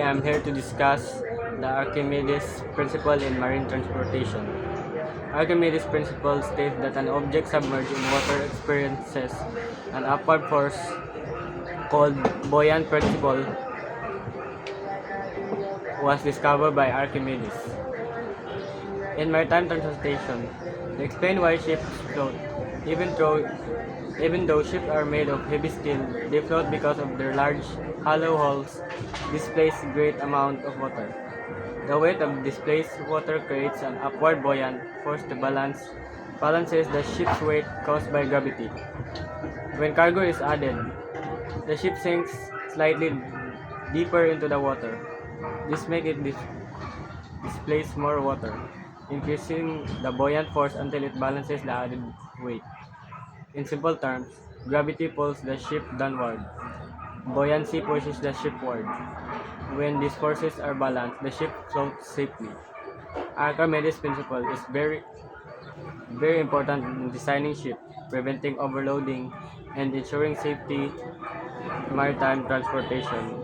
am here to discuss the Archimedes principle in marine transportation. Archimedes principle states that an object submerged in water experiences an upward force called buoyant principle was discovered by Archimedes. In maritime transportation, they explain why ships float. Even though even though ships are made of heavy steel, they float because of their large hollow hulls displace great amount of water. The weight of displaced water creates an upward buoyant force to balances the ship's weight caused by gravity. When cargo is added, the ship sinks slightly deeper into the water. This makes it displace more water, increasing the buoyant force until it balances the added weight. In simple terms, gravity pulls the ship downward. Buoyancy pushes the ship forward. When these forces are balanced, the ship floats safely. Archimedes' principle is very important in designing ships, preventing overloading, and ensuring safety maritime transportation.